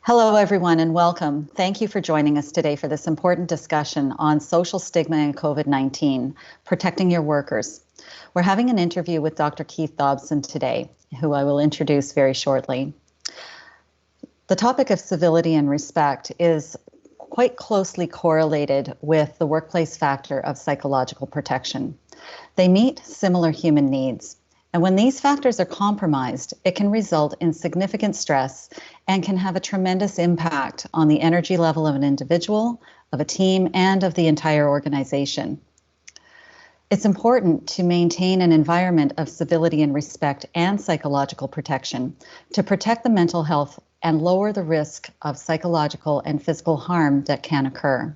Hello, everyone, and welcome. Thank you for joining us today for this important discussion on social stigma and COVID-19, protecting your workers. We're having an interview with Dr. Keith Dobson today, who I will introduce very shortly. The topic of civility and respect is quite closely correlated with the workplace factor of psychological protection. They meet similar human needs. And when these factors are compromised, it can result in significant stress and can have a tremendous impact on the energy level of an individual, of a team, and of the entire organization. It's important to maintain an environment of civility and respect and psychological protection to protect the mental health and lower the risk of psychological and physical harm that can occur.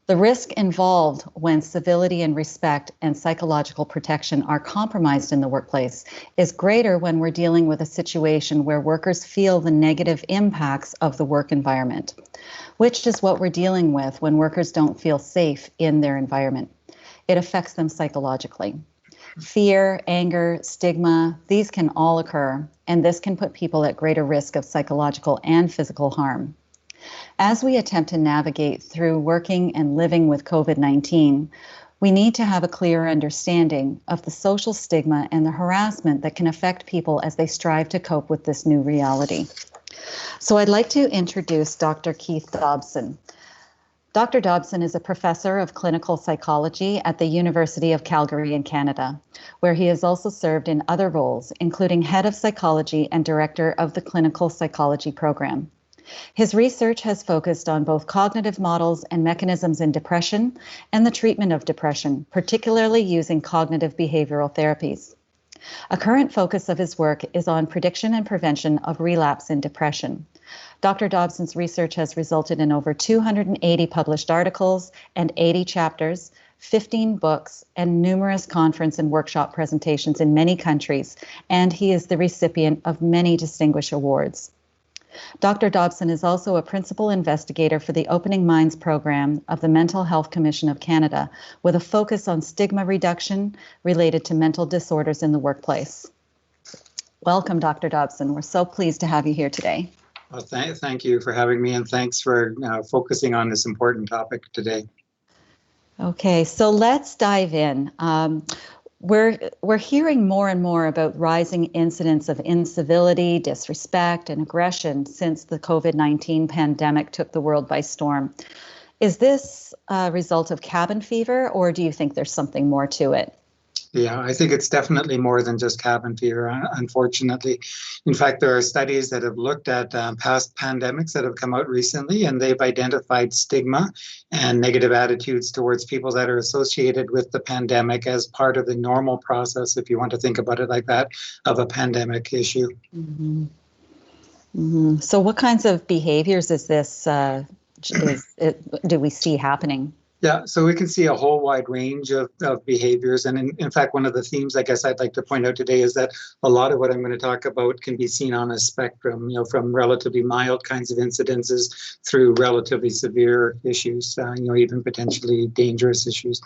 The risk involved when civility and respect and psychological protection are compromised in the workplace is greater when we're dealing with a situation where workers feel the negative impacts of the work environment, which is what we're dealing with when workers don't feel safe in their environment. It affects them psychologically. Fear, anger, stigma, these can all occur, and this can put people at greater risk of psychological and physical harm. As we attempt to navigate through working and living with COVID-19, we need to have a clear understanding of the social stigma and the harassment that can affect people as they strive to cope with this new reality. So I'd like to introduce Dr. Keith Dobson. Dr. Dobson is a professor of clinical psychology at the University of Calgary in Canada, where he has also served in other roles, including head of psychology and director of the clinical psychology program. His research has focused on both cognitive models and mechanisms in depression and the treatment of depression, particularly using cognitive behavioral therapies. A current focus of his work is on prediction and prevention of relapse in depression. Dr. Dobson's research has resulted in over 280 published articles and 80 chapters, 15 books, and numerous conference and workshop presentations in many countries, and he is the recipient of many distinguished awards. Dr. Dobson is also a principal investigator for the Opening Minds program of the Mental Health Commission of Canada, with a focus on stigma reduction related to mental disorders in the workplace. Welcome, Dr. Dobson. We're so pleased to have you here today. Well, thank you for having me, and thanks for focusing on this important topic today. Okay, so let's dive in. We're hearing more and more about rising incidents of incivility, disrespect, and aggression since the COVID-19 pandemic took the world by storm. Is this a result of cabin fever, or do you think there's something more to it? Yeah, I think it's definitely more than just cabin fever, unfortunately. In fact, there are studies that have looked at past pandemics that have come out recently, and they've identified stigma and negative attitudes towards people that are associated with the pandemic as part of the normal process, if you want to think about it like that, of a pandemic issue. Mm-hmm. Mm-hmm. So what kinds of behaviors is this, do we see happening? Yeah, so we can see a whole wide range of behaviors. And in fact, one of the themes I guess I'd like to point out today is that a lot of what I'm going to talk about can be seen on a spectrum, from relatively mild kinds of incidences through relatively severe issues, even potentially dangerous issues.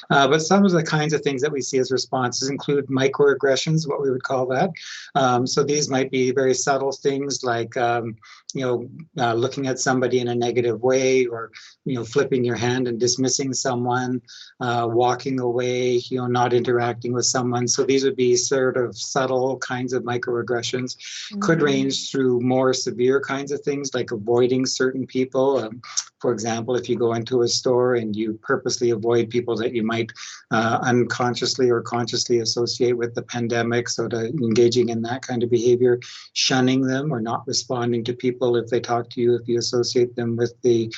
But some of the kinds of things that we see as responses include microaggressions, what we would call that. So these might be very subtle things like, looking at somebody in a negative way, or, flipping your hand and dismissing someone, walking away, not interacting with someone. So these would be sort of subtle kinds of microaggressions. Could range through more severe kinds of things like avoiding certain people. For example, if you go into a store and you purposely avoid people that you might unconsciously or consciously associate with the pandemic, so engaging in that kind of behavior, shunning them or not responding to people if they talk to you, if you associate them with the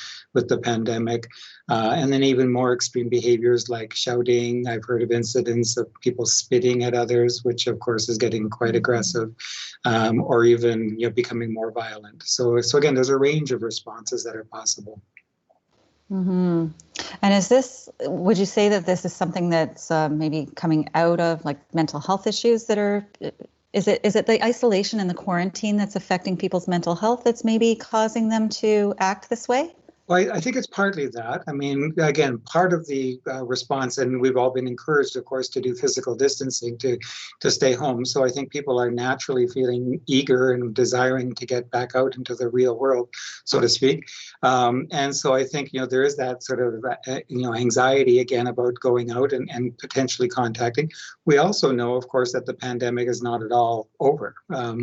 pandemic. And then even more extreme behaviors like shouting. I've heard of incidents of people spitting at others, which of course is getting quite aggressive, or even becoming more violent. So again, there's a range of responses that are possible. Mm-hmm. And would you say that this is something that's maybe coming out of like mental health issues that are, is it the isolation and the quarantine that's affecting people's mental health that's maybe causing them to act this way? Well, I think it's partly that. I mean, again, part of the response, and we've all been encouraged, of course, to do physical distancing to stay home. So I think people are naturally feeling eager and desiring to get back out into the real world, so to speak. And so I think, there is that sort of, anxiety again about going out and potentially contacting. We also know, of course, that the pandemic is not at all over.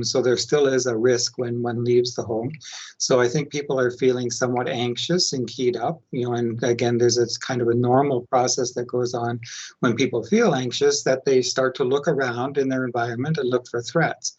So there still is a risk when one leaves the home. So I think people are feeling somewhat anxious and keyed up, and again, there's this kind of a normal process that goes on when people feel anxious, that they start to look around in their environment and look for threats.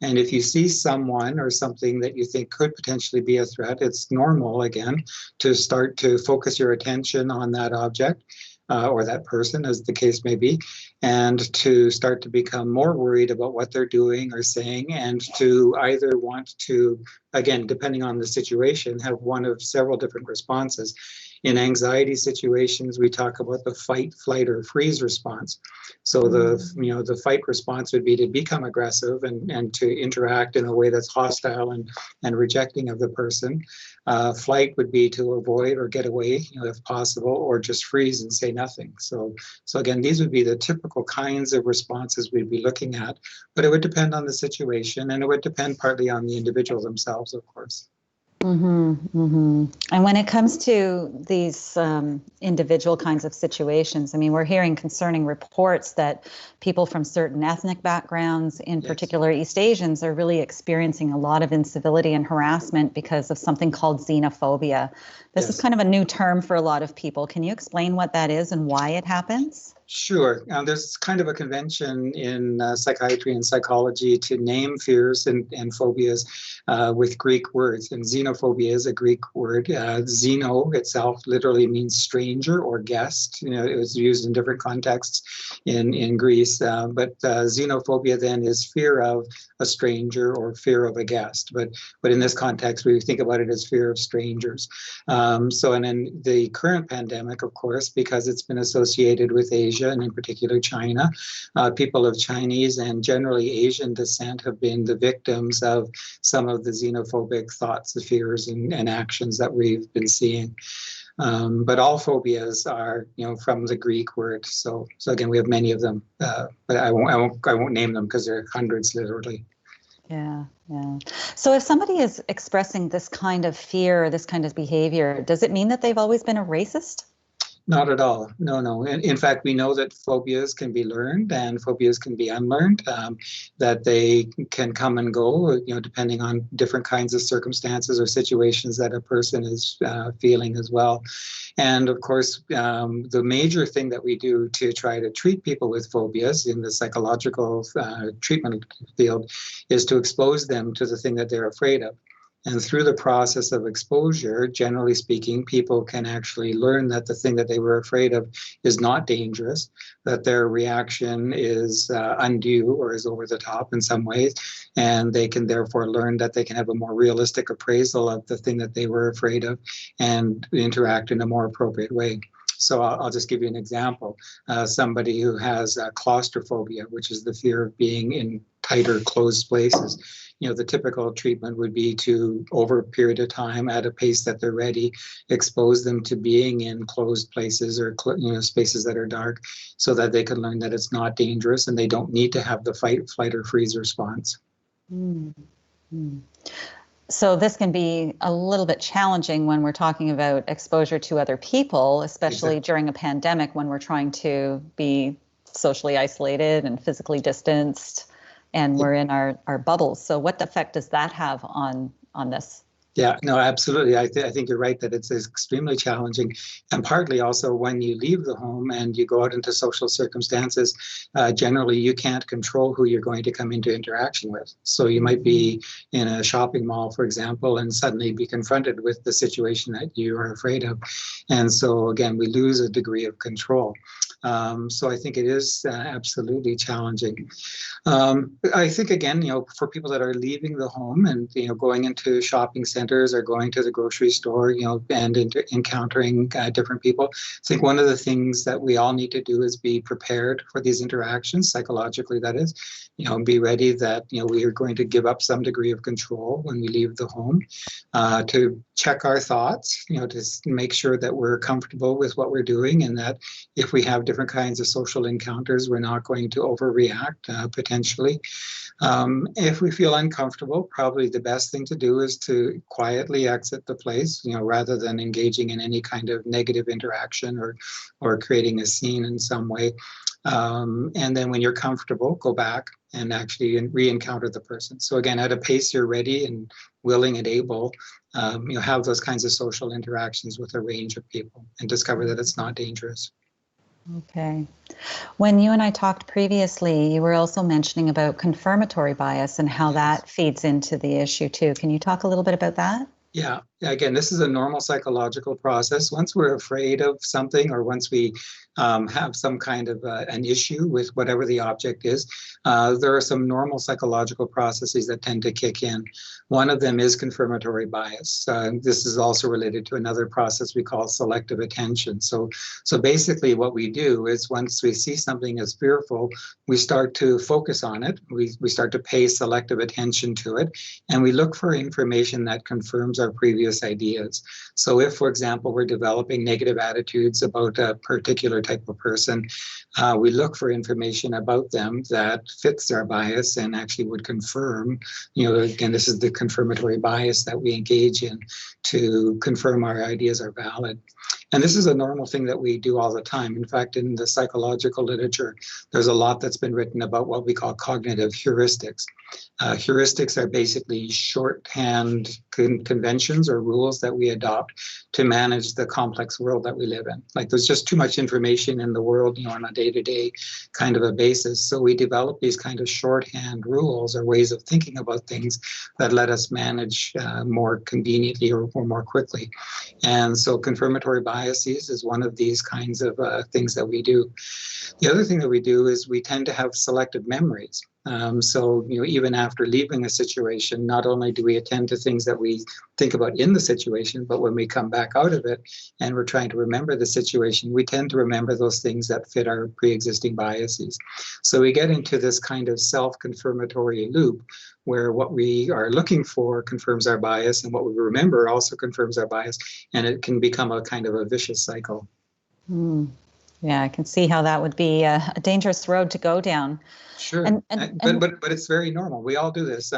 And if you see someone or something that you think could potentially be a threat, it's normal, again, to start to focus your attention on that object. Or that person, as the case may be, and to start to become more worried about what they're doing or saying, and to either want to, again, depending on the situation, have one of several different responses. In anxiety situations, we talk about the fight, flight, or freeze response. So the fight response would be to become aggressive and to interact in a way that's hostile and rejecting of the person. Flight would be to avoid or get away, if possible, or just freeze and say nothing. So again, these would be the typical kinds of responses we'd be looking at, but it would depend on the situation, and it would depend partly on the individual themselves, of course. And when it comes to these individual kinds of situations, I mean, we're hearing concerning reports that people from certain ethnic backgrounds, in particular East Asians, are really experiencing a lot of incivility and harassment because of something called xenophobia. This is kind of a new term for a lot of people. Can you explain what that is and why it happens? Sure. There's kind of a convention in psychiatry and psychology to name fears and phobias with Greek words. And xenophobia is a Greek word. Xeno itself literally means stranger or guest. It was used in different contexts in Greece. But xenophobia then is fear of a stranger or fear of a guest. But in this context, we think about it as fear of strangers. And in the current pandemic, of course, because it's been associated with Asia, and in particular China, people of Chinese and generally Asian descent have been the victims of some of the xenophobic thoughts, the fears and actions that we've been seeing. But all phobias are, from the Greek word. So again, we have many of them, but I won't name them because there are hundreds, literally. Yeah. So if somebody is expressing this kind of fear, or this kind of behavior, does it mean that they've always been a racist? Not at all. No. In fact, we know that phobias can be learned and phobias can be unlearned, that they can come and go, depending on different kinds of circumstances or situations that a person is feeling as well. And of course, the major thing that we do to try to treat people with phobias in the psychological treatment field is to expose them to the thing that they're afraid of. And through the process of exposure, generally speaking, people can actually learn that the thing that they were afraid of is not dangerous, that their reaction is undue or is over the top in some ways. And they can therefore learn that they can have a more realistic appraisal of the thing that they were afraid of and interact in a more appropriate way. So I'll just give you an example. Somebody who has claustrophobia, which is the fear of being in tighter, closed places. The typical treatment would be to, over a period of time, at a pace that they're ready, expose them to being in closed places or spaces that are dark, so that they can learn that it's not dangerous and they don't need to have the fight, flight, or freeze response. Mm-hmm. So this can be a little bit challenging when we're talking about exposure to other people, especially during a pandemic when we're trying to be socially isolated and physically distanced, and we're in our bubbles. So what effect does that have on this? Yeah, no, absolutely. I think you're right that it's extremely challenging. And partly also when you leave the home and you go out into social circumstances, generally you can't control who you're going to come into interaction with. So you might be in a shopping mall, for example, and suddenly be confronted with the situation that you are afraid of. And so again, we lose a degree of control. So I think it is absolutely challenging. I think, again, for people that are leaving the home and, going into shopping centers or going to the grocery store, and encountering different people, I think one of the things that we all need to do is be prepared for these interactions, psychologically, that is, be ready that, we are going to give up some degree of control when we leave the home, to check our thoughts, to make sure that we're comfortable with what we're doing, and that if we have different kinds of social encounters, we're not going to overreact, potentially. If we feel uncomfortable, probably the best thing to do is to quietly exit the place, rather than engaging in any kind of negative interaction or creating a scene in some way. And then when you're comfortable, go back and actually re-encounter the person. So again, at a pace you're ready and willing and able, have those kinds of social interactions with a range of people and discover that it's not dangerous. Okay. When you and I talked previously, you were also mentioning about confirmatory bias and how that feeds into the issue too. Can you talk a little bit about that? Yeah. Again, this is a normal psychological process. Once we're afraid of something, or once we have some kind of an issue with whatever the object is, there are some normal psychological processes that tend to kick in. One of them is confirmatory bias. This is also related to another process we call selective attention. So basically what we do is, once we see something as fearful, we start to focus on it. We start to pay selective attention to it, and we look for information that confirms our previous ideas. So if, for example, we're developing negative attitudes about a particular type of person, we look for information about them that fits our bias and actually would confirm, again, this is the confirmatory bias that we engage in to confirm our ideas are valid. And this is a normal thing that we do all the time. In fact, in the psychological literature, there's a lot that's been written about what we call cognitive heuristics. Heuristics are basically shorthand conventions or rules that we adopt to manage the complex world that we live in. Like, there's just too much information in the world, on a day-to-day kind of a basis. So we develop these kind of shorthand rules or ways of thinking about things that let us manage more conveniently or more quickly. And so confirmatory biases is one of these kinds of things that we do. The other thing that we do is we tend to have selective memories. So even after leaving a situation, not only do we attend to things that we think about in the situation, but when we come back out of it and we're trying to remember the situation, we tend to remember those things that fit our pre-existing biases. So we get into this kind of self-confirmatory loop where what we are looking for confirms our bias, and what we remember also confirms our bias, and it can become a kind of a vicious cycle. Yeah, I can see how that would be a dangerous road to go down. Sure, but it's very normal. We all do this.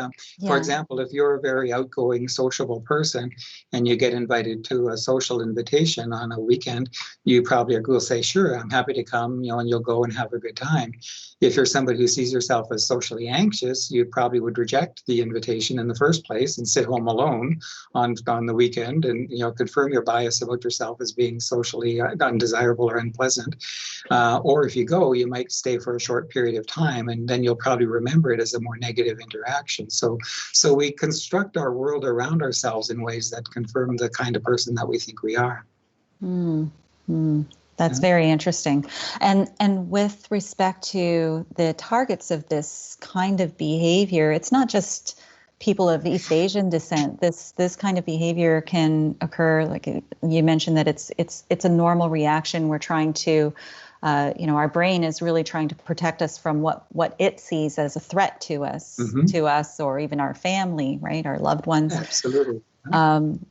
For example, if you're a very outgoing, sociable person and you get invited to a social invitation on a weekend, you probably will say, sure, I'm happy to come, and you'll go and have a good time. If you're somebody who sees yourself as socially anxious, you probably would reject the invitation in the first place and sit home alone on the weekend and, confirm your bias about yourself as being socially undesirable or unpleasant. Or if you go, you might stay for a short period of time, and then you'll probably remember it as a more negative interaction. So we construct our world around ourselves in ways that confirm the kind of person that we think we are. That's very interesting. And with respect to the targets of this kind of behavior, it's not just people of East Asian descent. This kind of behavior can occur, like you mentioned, that it's a normal reaction. We're trying to our brain is really trying to protect us from what it sees as a threat to us, or even our family, right? Our loved ones. Absolutely. And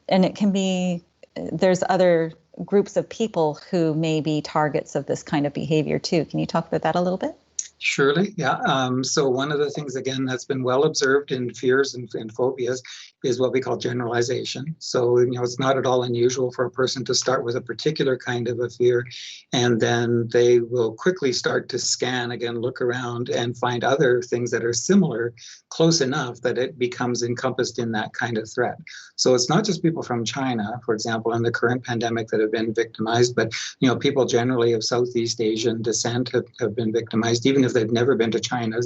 it can be, there's other groups of people who may be targets of this kind of behavior too. Can you talk about that a little bit? Surely, yeah. So one of the things, again, that's been well observed in fears and phobias is what we call generalization. So, it's not at all unusual for a person to start with a particular kind of a fear, and then they will quickly start to scan, again, look around and find other things that are similar, close enough that it becomes encompassed in that kind of threat. So it's not just people from China, for example, in the current pandemic that have been victimized, but, people generally of Southeast Asian descent have been victimized. Even if they've never been to China.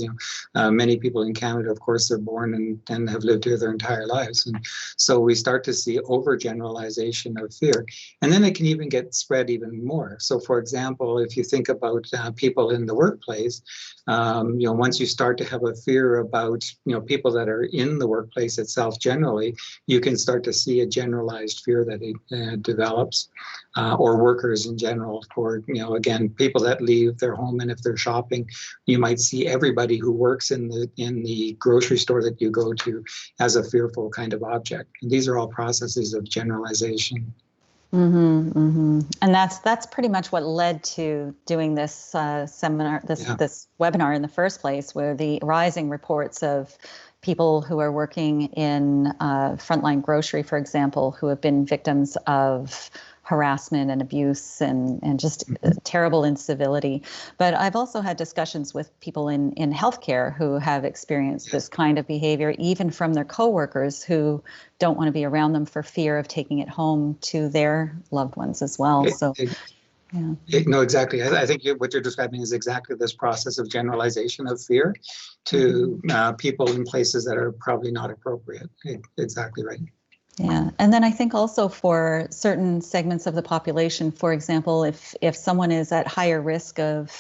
Many people in Canada, of course, are born and have lived here their entire lives. And so we start to see overgeneralization of fear. And then it can even get spread even more. So for example, if you think about people in the workplace, once you start to have a fear about, people that are in the workplace itself generally, you can start to see a generalized fear that it develops, or workers in general. For, again, people that leave their home, and if they're shopping, you might see everybody who works in the grocery store that you go to as a fearful kind of object. And these are all processes of generalization. Mm-hmm, mm-hmm. And that's pretty much what led to doing this seminar, this webinar in the first place, where the rising reports of people who are working in frontline grocery, for example, who have been victims of harassment and abuse and just terrible incivility. But I've also had discussions with people in healthcare who have experienced this kind of behavior, even from their coworkers who don't want to be around them for fear of taking it home to their loved ones as well. No, exactly. I think what you're describing is exactly this process of generalization of fear to people in places that are probably not appropriate. Exactly right. Yeah. And then I think also for certain segments of the population, for example, if someone is at higher risk of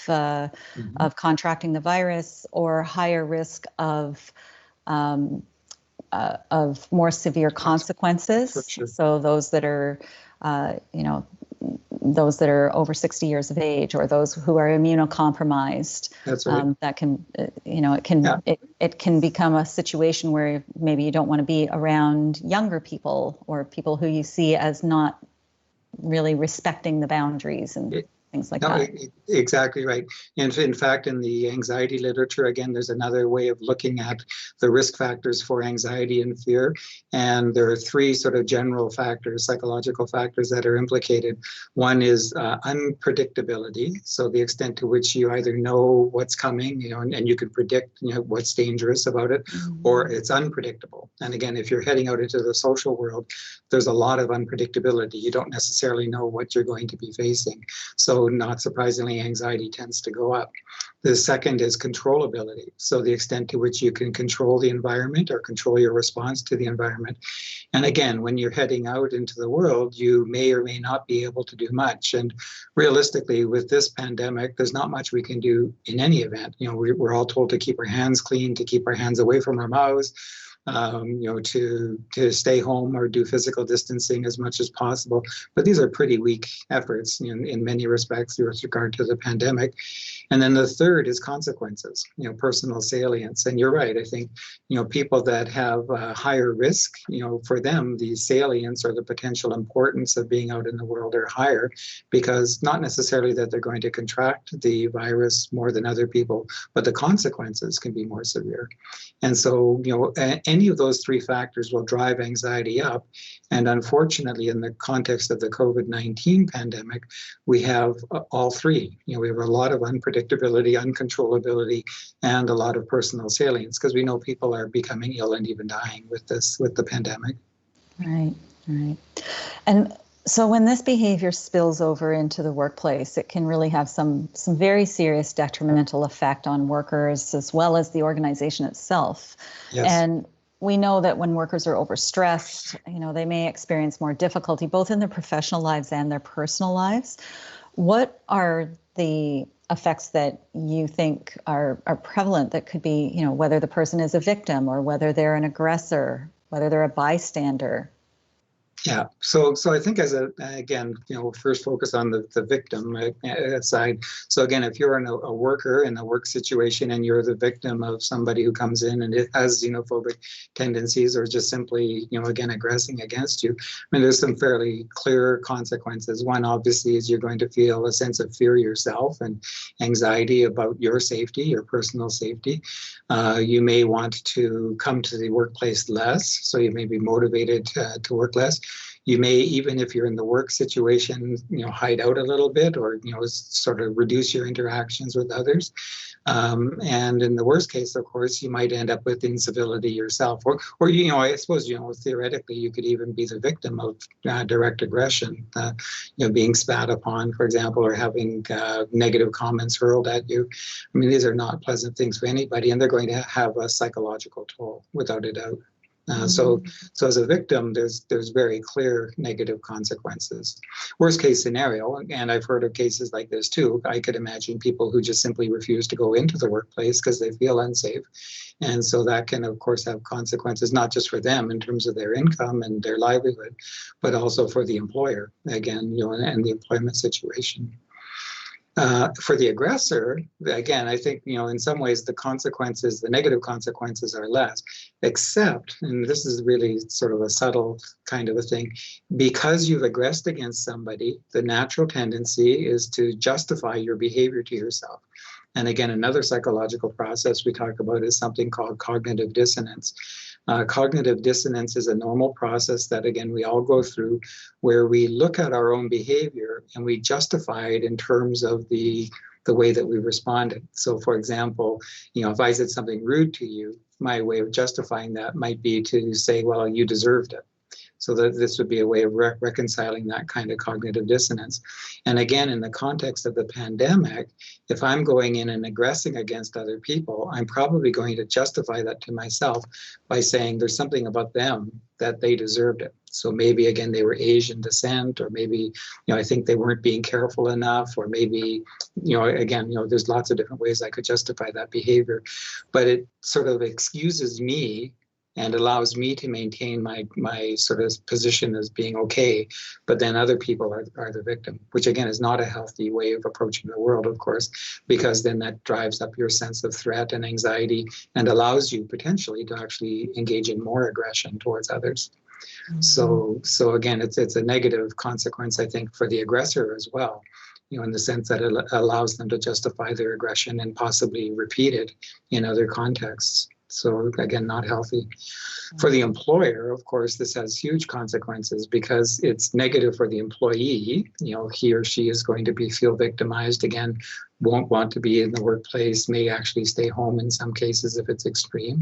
contracting the virus, or higher risk of more severe consequences, Sure. so those that are, those that are over 60 years of age, or those who are immunocompromised. That's right. That can, it can become a situation where maybe you don't want to be around younger people, or people who you see as not really respecting the boundaries and things like that. Exactly right. And in fact, in the anxiety literature, again, there's another way of looking at the risk factors for anxiety and fear. And there are three sort of general factors, psychological factors, that are implicated. One is unpredictability. So the extent to which you either know what's coming, and you can predict, what's dangerous about it, or it's unpredictable. And again, if you're heading out into the social world, there's a lot of unpredictability. You don't necessarily know what you're going to be facing. So not surprisingly, anxiety tends to go up. The second is controllability. So the extent to which you can control the environment or control your response to the environment. And again, when you're heading out into the world, you may or may not be able to do much. And realistically, with this pandemic, there's not much we can do in any event. We're all told to keep our hands clean, to keep our hands away from our mouths, to stay home or do physical distancing as much as possible. But these are pretty weak efforts in many respects with regard to the pandemic. And then the third is consequences, personal salience. And you're right. I think, people that have higher risk, for them, the salience or the potential importance of being out in the world are higher, because not necessarily that they're going to contract the virus more than other people, but the consequences can be more severe. And so, any of those three factors will drive anxiety up. And unfortunately, in the context of the COVID-19 pandemic, we have all three. We have a lot of unpredictability, uncontrollability, and a lot of personal salience, because we know people are becoming ill and even dying with the pandemic. Right. And so when this behavior spills over into the workplace, it can really have some very serious detrimental effect on workers as well as the organization itself. Yes. And we know that when workers are overstressed, they may experience more difficulty both in their professional lives and their personal lives. What are the effects that you think are prevalent that could be, whether the person is a victim or whether they're an aggressor, whether they're a bystander? Yeah. So I think again, first focus on the victim side. So again, if you're a worker in a work situation and you're the victim of somebody who comes in and it has xenophobic tendencies or just simply, again, aggressing against you, there's some fairly clear consequences. One, obviously, is you're going to feel a sense of fear yourself and anxiety about your safety, your personal safety. You may want to come to the workplace less, so you may be motivated to work less. You may, even if you're in the work situation, hide out a little bit, or sort of reduce your interactions with others. And in the worst case, of course, you might end up with incivility yourself, or I suppose, theoretically, you could even be the victim of direct aggression, being spat upon, for example, or having negative comments hurled at you. I mean, these are not pleasant things for anybody, and they're going to have a psychological toll, without a doubt. So as a victim, there's very clear negative consequences. Worst case scenario, and I've heard of cases like this too, I could imagine people who just simply refuse to go into the workplace because they feel unsafe. And so that can, of course, have consequences, not just for them in terms of their income and their livelihood, but also for the employer, again, and the employment situation. For the aggressor, again, I think, in some ways the negative consequences are less, except, and this is really sort of a subtle kind of a thing, because you've aggressed against somebody, the natural tendency is to justify your behavior to yourself. And again, another psychological process we talk about is something called cognitive dissonance. Cognitive dissonance is a normal process that, again, we all go through, where we look at our own behavior and we justify it in terms of the way that we responded. So, for example, if I said something rude to you, my way of justifying that might be to say, well, you deserved it. So that this would be a way of reconciling that kind of cognitive dissonance. And again, in the context of the pandemic, if I'm going in and aggressing against other people, I'm probably going to justify that to myself by saying there's something about them that they deserved it. So maybe, again, they were Asian descent, or maybe, I think they weren't being careful enough, or maybe, again, there's lots of different ways I could justify that behavior. But it sort of excuses me and allows me to maintain my sort of position as being okay, but then other people are the victim, which again is not a healthy way of approaching the world, of course, because then that drives up your sense of threat and anxiety and allows you potentially to actually engage in more aggression towards others. So again, it's a negative consequence, I think, for the aggressor as well, in the sense that it allows them to justify their aggression and possibly repeat it in other contexts. So again, not healthy. For the employer, of course, this has huge consequences because it's negative for the employee. He or she is going to feel victimized again, won't want to be in the workplace, may actually stay home in some cases if it's extreme.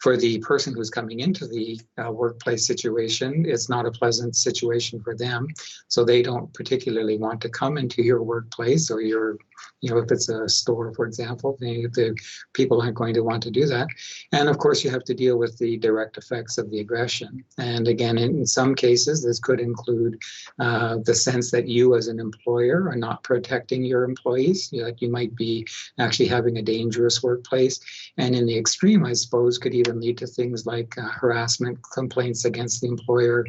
For the person who's coming into the workplace situation, it's not a pleasant situation for them. So they don't particularly want to come into your workplace, or your, if it's a store, for example, the people aren't going to want to do that. And of course, you have to deal with the direct effects of the aggression. And again, in some cases, this could include the sense that you as an employer are not protecting your employees. You might be actually having a dangerous workplace. And in the extreme, I suppose, could even lead to things like harassment complaints against the employer,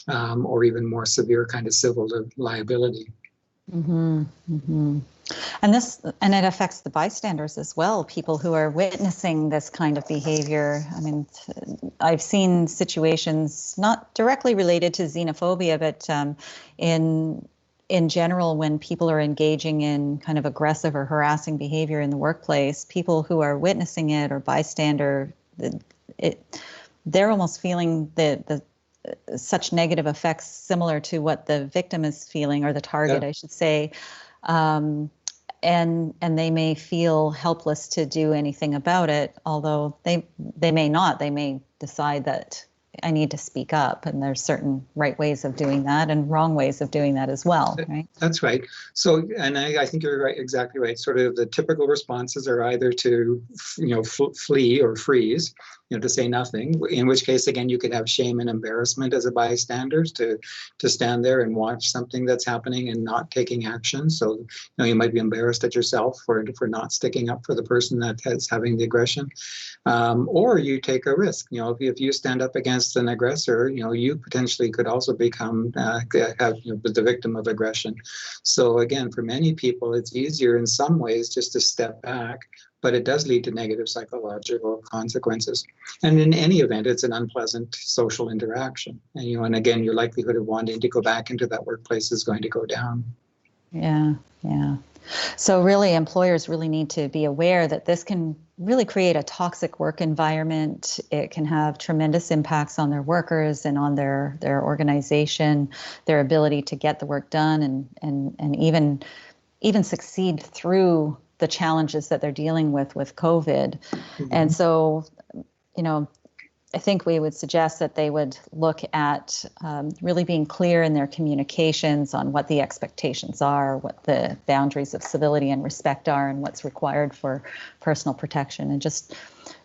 or even more severe kind of civil liability. Mm-hmm. Mm-hmm. And it affects the bystanders as well, people who are witnessing this kind of behavior. I mean, I've seen situations not directly related to xenophobia, but in general, when people are engaging in kind of aggressive or harassing behavior in the workplace, people who are witnessing it or bystander, they're almost feeling the such negative effects similar to what the victim is feeling, or the target, I should say. And they may feel helpless to do anything about it, although they may not. They may decide that I need to speak up, and there's certain right ways of doing that and wrong ways of doing that as well, right? That's right. So, and I think you're right, exactly right. Sort of the typical responses are either to, flee or freeze, to say nothing, in which case, again, you could have shame and embarrassment as a bystander to stand there and watch something that's happening and not taking action. So, you might be embarrassed at yourself for not sticking up for the person that is having the aggression. Or you take a risk. If you stand up against an aggressor, you potentially could also become the victim of aggression. So again, for many people, it's easier in some ways just to step back, but it does lead to negative psychological consequences. And in any event, it's an unpleasant social interaction. And again, your likelihood of wanting to go back into that workplace is going to go down. Yeah. So really, employers really need to be aware that this can really create a toxic work environment. It can have tremendous impacts on their workers and on their organization, their ability to get the work done and even succeed through the challenges that they're dealing with COVID. Mhm. And so, I think we would suggest that they would look at really being clear in their communications on what the expectations are, what the boundaries of civility and respect are, and what's required for personal protection, and just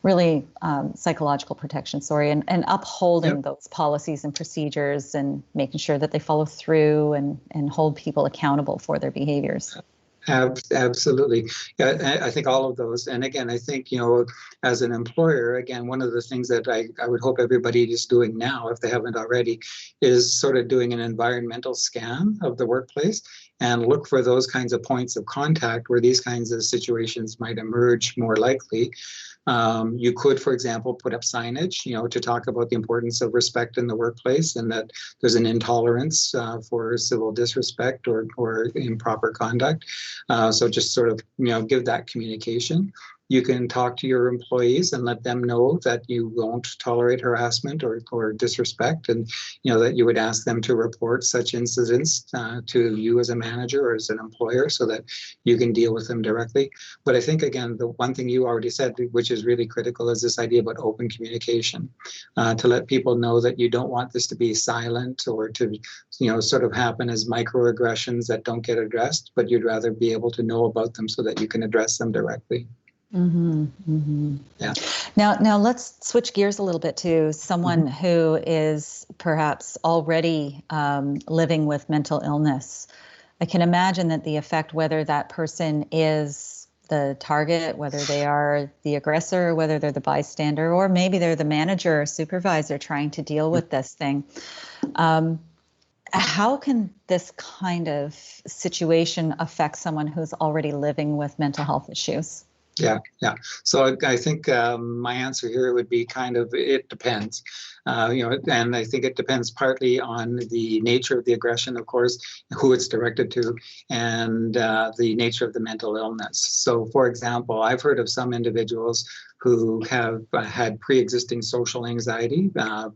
really psychological protection, and upholding those policies and procedures and making sure that they follow through and hold people accountable for their behaviors. Absolutely. Yeah, I think all of those. And again, I think, as an employer, again, one of the things that I would hope everybody is doing now, if they haven't already, is sort of doing an environmental scan of the workplace and look for those kinds of points of contact where these kinds of situations might emerge more likely. You could, for example, put up signage, to talk about the importance of respect in the workplace and that there's an intolerance for civil disrespect or improper conduct. So just sort of, give that communication. You can talk to your employees and let them know that you won't tolerate harassment or disrespect, and that you would ask them to report such incidents to you as a manager or as an employer so that you can deal with them directly. But I think, again, the one thing you already said, which is really critical, is this idea about open communication, to let people know that you don't want this to be silent or to sort of happen as microaggressions that don't get addressed, but you'd rather be able to know about them so that you can address them directly. Mm-hmm, mm-hmm. Yeah. Now let's switch gears a little bit to someone who is perhaps already living with mental illness. I can imagine that the effect, whether that person is the target, whether they are the aggressor, whether they're the bystander, or maybe they're the manager or supervisor trying to deal with this thing. How can this kind of situation affect someone who's already living with mental health issues? Yeah. So I think my answer here would be kind of, it depends. And I think it depends partly on the nature of the aggression, of course, who it's directed to, and the nature of the mental illness. So, for example, I've heard of some individuals who have had pre-existing social anxiety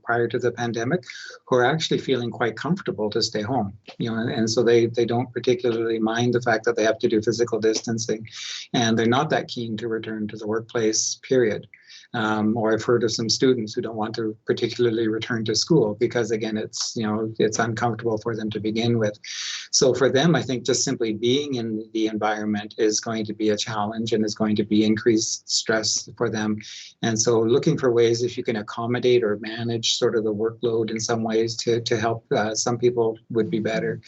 prior to the pandemic, who are actually feeling quite comfortable to stay home. And so they don't particularly mind the fact that they have to do physical distancing, and they're not that keen to return to the workplace, period. Or I've heard of some students who don't want to particularly return to school because, again, it's uncomfortable for them to begin with. So for them, I think just simply being in the environment is going to be a challenge and is going to be increased stress for them. And so looking for ways, if you can accommodate or manage sort of the workload in some ways to help some people would be better.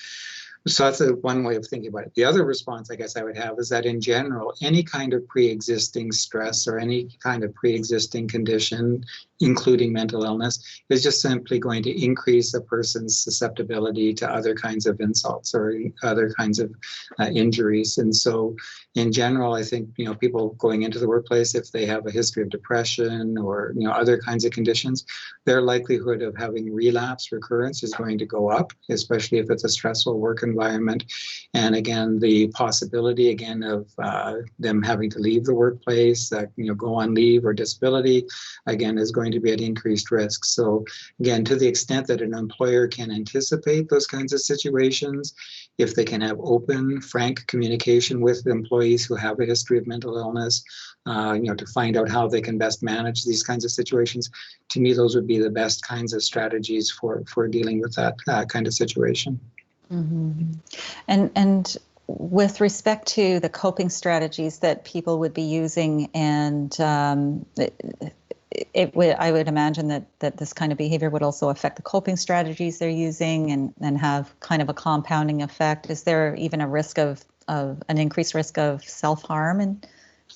So that's one way of thinking about it. The other response I guess I would have is that in general, any kind of pre-existing stress or any kind of pre-existing condition, including mental illness, is just simply going to increase a person's susceptibility to other kinds of insults or other kinds of injuries. And so in general, I think, people going into the workplace, if they have a history of depression or, other kinds of conditions, their likelihood of having relapse recurrence is going to go up, especially if it's a stressful work environment. And again, the possibility again of them having to leave the workplace, go on leave or disability, again, is going to be at increased risk. So again, to the extent that an employer can anticipate those kinds of situations, if they can have open, frank communication with employees who have a history of mental illness, to find out how they can best manage these kinds of situations, to me, those would be the best kinds of strategies for dealing with that kind of situation. Mm-hmm. And with respect to the coping strategies that people would be using, and I would imagine that this kind of behavior would also affect the coping strategies they're using and have kind of a compounding effect. Is there even a risk of an increased risk of self-harm in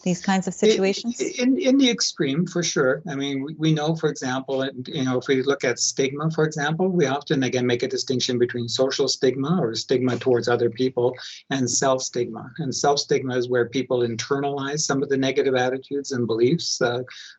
these kinds of situations? In the extreme, for sure. I mean, we know, for example, if we look at stigma, for example, we often, again, make a distinction between social stigma or stigma towards other people and self-stigma. And self-stigma is where people internalize some of the negative attitudes and beliefs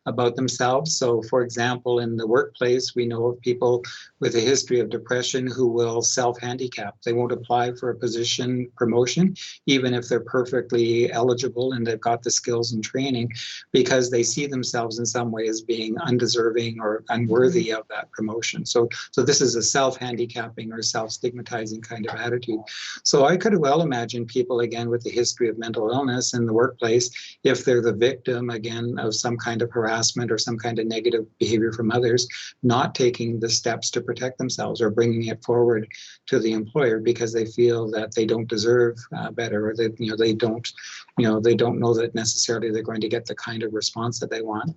about themselves. So, for example, in the workplace, we know of people with a history of depression who will self-handicap. They won't apply for a position promotion, even if they're perfectly eligible and they've got the skills skills and training because they see themselves in some way as being undeserving or unworthy of that promotion. So this is a self-handicapping or self-stigmatizing kind of attitude. So I could well imagine people, again, with a history of mental illness in the workplace, if they're the victim, again, of some kind of harassment or some kind of negative behavior from others, not taking the steps to protect themselves or bringing it forward to the employer because they feel that they don't deserve better, or that they don't know that necessarily they're going to get the kind of response that they want.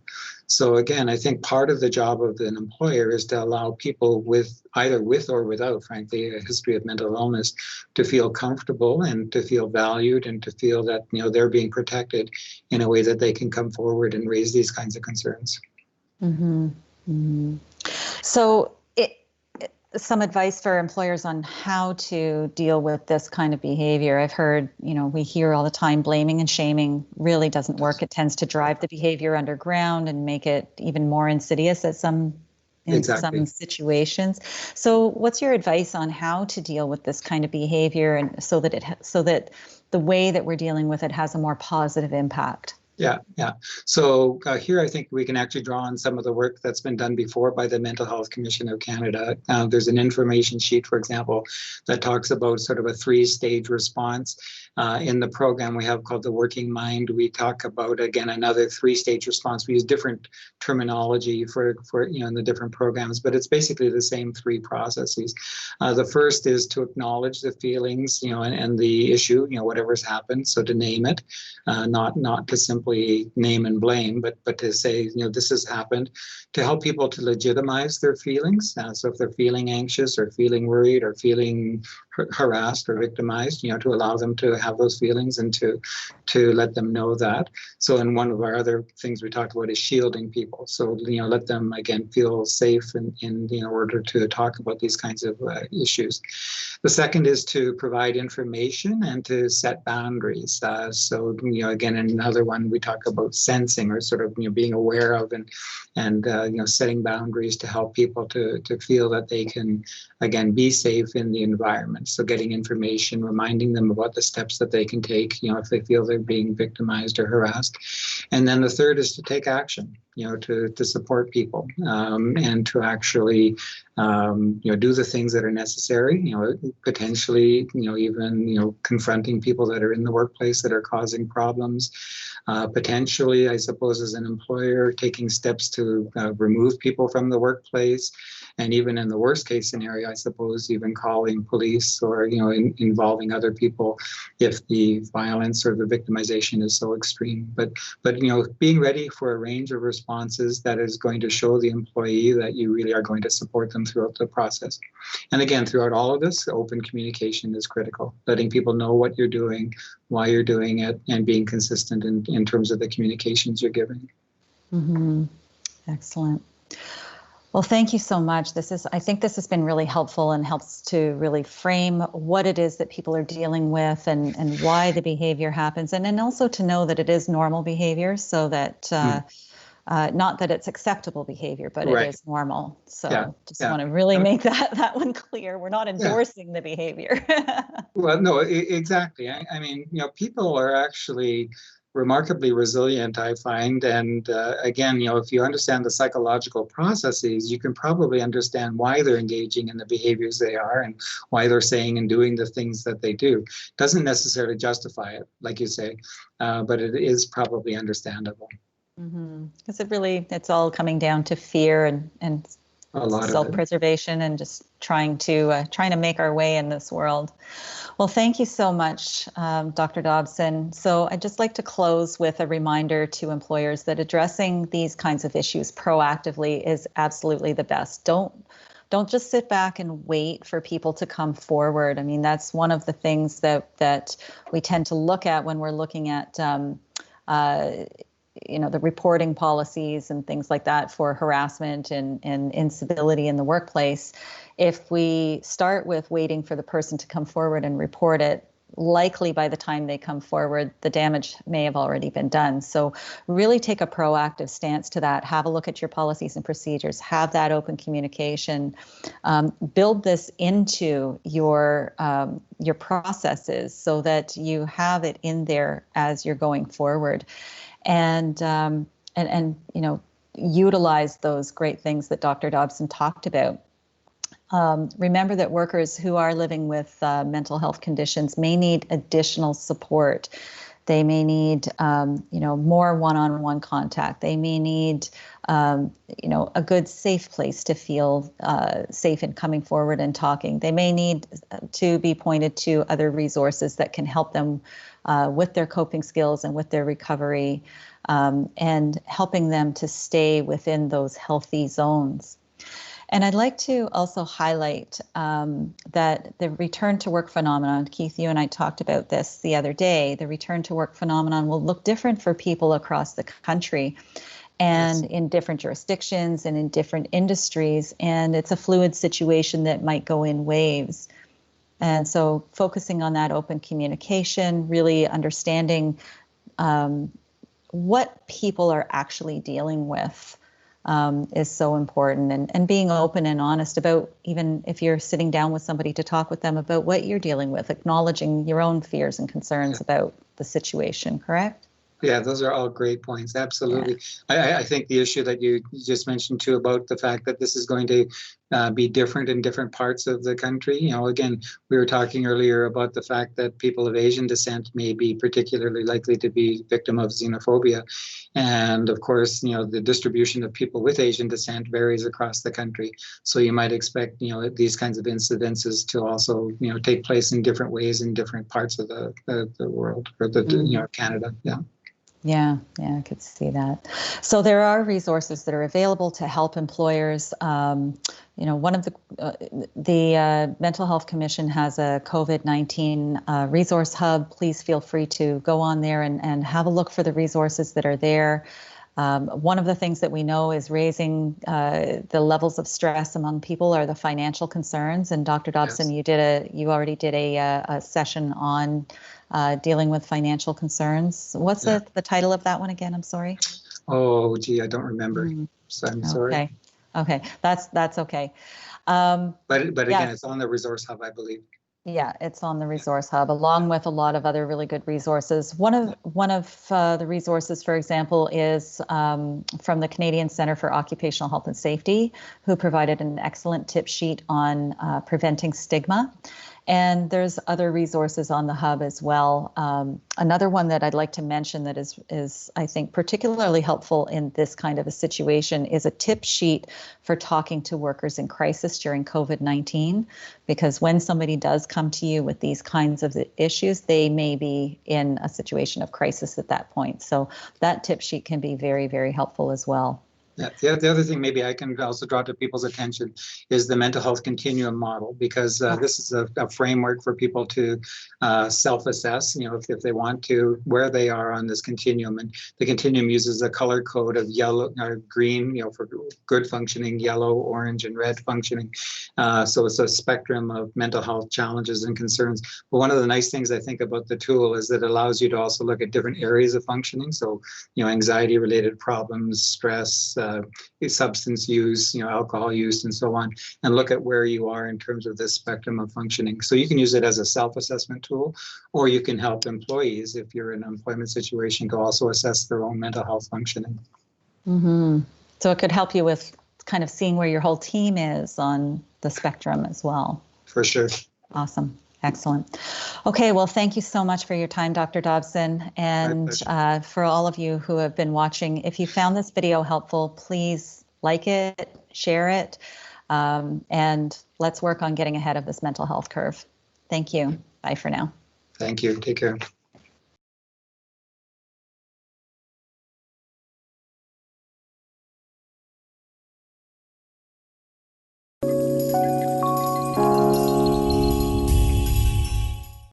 So again, I think part of the job of an employer is to allow people with either with or without, frankly, a history of mental illness to feel comfortable and to feel valued and to feel that they're being protected in a way that they can come forward and raise these kinds of concerns. Mm-hmm. Mm-hmm. So some advice for employers on how to deal with this kind of behavior. I've heard, we hear all the time blaming and shaming really doesn't work. It tends to drive the behavior underground and make it even more insidious in some situations. So what's your advice on how to deal with this kind of behavior and so that the way that we're dealing with it has a more positive impact? Yeah. So here I think we can actually draw on some of the work that's been done before by the Mental Health Commission of Canada. There's an information sheet, for example, that talks about sort of a 3-stage response. In the program we have called the Working Mind, we talk about, again, another 3-stage response. We use different terminology for in the different programs, but it's basically the same 3 processes. The first is to acknowledge the feelings, and the issue, whatever's happened. So to name it, not to simply name and blame, but to say, this has happened, to help people to legitimize their feelings. So if they're feeling anxious or feeling worried or feeling harassed or victimized, to allow them to have those feelings and to let them know that. So, and one of our other things we talked about is shielding people. So, let them again feel safe in order to talk about these kinds of issues. The second is to provide information and to set boundaries. So, again, another one we talk about sensing, or sort of being aware of and setting boundaries to help people to feel that they can again be safe in the environment. So getting information, reminding them about the steps that they can take, if they feel they're being victimized or harassed. And then the third is to take action, to support people and to actually do the things that are necessary, potentially, even, confronting people that are in the workplace that are causing problems. Potentially, I suppose, as an employer, taking steps to remove people from the workplace. And even in the worst case scenario, I suppose, even calling police or, involving other people if the violence or the victimization is so extreme. But being ready for a range of responses that is going to show the employee that you really are going to support them throughout the process. And again, throughout all of this, open communication is critical, letting people know what you're doing, why you're doing it, and being consistent in terms of the communications you're giving. Mm-hmm. Excellent. Well, thank you so much. I think this has been really helpful and helps to really frame what it is that people are dealing with and why the behavior happens. And then also to know that it is normal behavior, so that not that it's acceptable behavior, but it is normal. So want to really make that one clear. We're not endorsing the behavior. Well, no, exactly. I mean, people are actually remarkably resilient, I find. And again, if you understand the psychological processes, you can probably understand why they're engaging in the behaviors they are and why they're saying and doing the things that they do. Doesn't necessarily justify it, like you say, but it is probably understandable. Because it's all coming down to fear and self-preservation and just trying to make our way in this world. Well, thank you so much, Dr. Dobson. So I'd just like to close with a reminder to employers that addressing these kinds of issues proactively is absolutely the best. Don't just sit back and wait for people to come forward. I mean, that's one of the things that we tend to look at when we're looking at the reporting policies and things like that for harassment and incivility in the workplace. If we start with waiting for the person to come forward and report it, likely by the time they come forward, the damage may have already been done. So really take a proactive stance to that. Have a look at your policies and procedures. Have that open communication. Build this into your processes so that you have it in there as you're going forward, and utilize those great things that Dr. Dobson talked about. Remember that workers who are living with mental health conditions may need additional support. They may need, more one-on-one contact. They may need, a good, safe place to feel safe in coming forward and talking. They may need to be pointed to other resources that can help them with their coping skills and with their recovery, and helping them to stay within those healthy zones. And I'd like to also highlight that the return to work phenomenon, Keith, you and I talked about this the other day, the return to work phenomenon will look different for people across the country and yes, in different jurisdictions and in different industries. And it's a fluid situation that might go in waves. And so focusing on that open communication, really understanding what people are actually dealing with, is so important, and being open and honest about, even if you're sitting down with somebody to talk with them about what you're dealing with, acknowledging your own fears and concerns about the situation, correct? Yeah, those are all great points. Absolutely. Yeah. I think the issue that you just mentioned too, about the fact that this is going to be different in different parts of the country. Again, we were talking earlier about the fact that people of Asian descent may be particularly likely to be victim of xenophobia. And of course, the distribution of people with Asian descent varies across the country. So you might expect, these kinds of incidences to also, take place in different ways in different parts of the world, or Canada. Yeah. Yeah, I could see that. So there are resources that are available to help employers. One of the Mental Health Commission has a COVID-19 resource hub. Please feel free to go on there and have a look for the resources that are there. One of the things that we know is raising the levels of stress among people are the financial concerns. And Dr. Dobson, yes, you already did a session on dealing with financial concerns. What's the title of that one again? I'm sorry. Oh, gee, I don't remember. So I'm sorry. Okay, that's okay. But again, it's on the Resource Hub, I believe. Yeah, it's on the Resource Hub, along with a lot of other really good resources. One of the resources, for example, is from the Canadian Centre for Occupational Health and Safety, who provided an excellent tip sheet on preventing stigma. And there's other resources on the hub as well. Another one that I'd like to mention that is I think particularly helpful in this kind of a situation is a tip sheet for talking to workers in crisis during COVID-19, because when somebody does come to you with these kinds of issues, they may be in a situation of crisis at that point. So that tip sheet can be very, very helpful as well. Yeah, the other thing maybe I can also draw to people's attention is the mental health continuum model, because this is a framework for people to self-assess, if they want to, where they are on this continuum. And the continuum uses a color code of yellow or green, for good functioning, yellow, orange, and red functioning. So it's a spectrum of mental health challenges and concerns. But one of the nice things I think about the tool is that it allows you to also look at different areas of functioning. So, anxiety-related problems, stress, substance use, alcohol use, and so on, and look at where you are in terms of this spectrum of functioning. So you can use it as a self-assessment tool, or you can help employees, if you're in an employment situation, to also assess their own mental health functioning. Mm-hmm. So it could help you with kind of seeing where your whole team is on the spectrum as well. For sure. Awesome. Excellent. Okay, well, thank you so much for your time, Dr. Dobson. And for all of you who have been watching, if you found this video helpful, please like it, share it, and let's work on getting ahead of this mental health curve. Thank you. Bye for now. Thank you. Take care.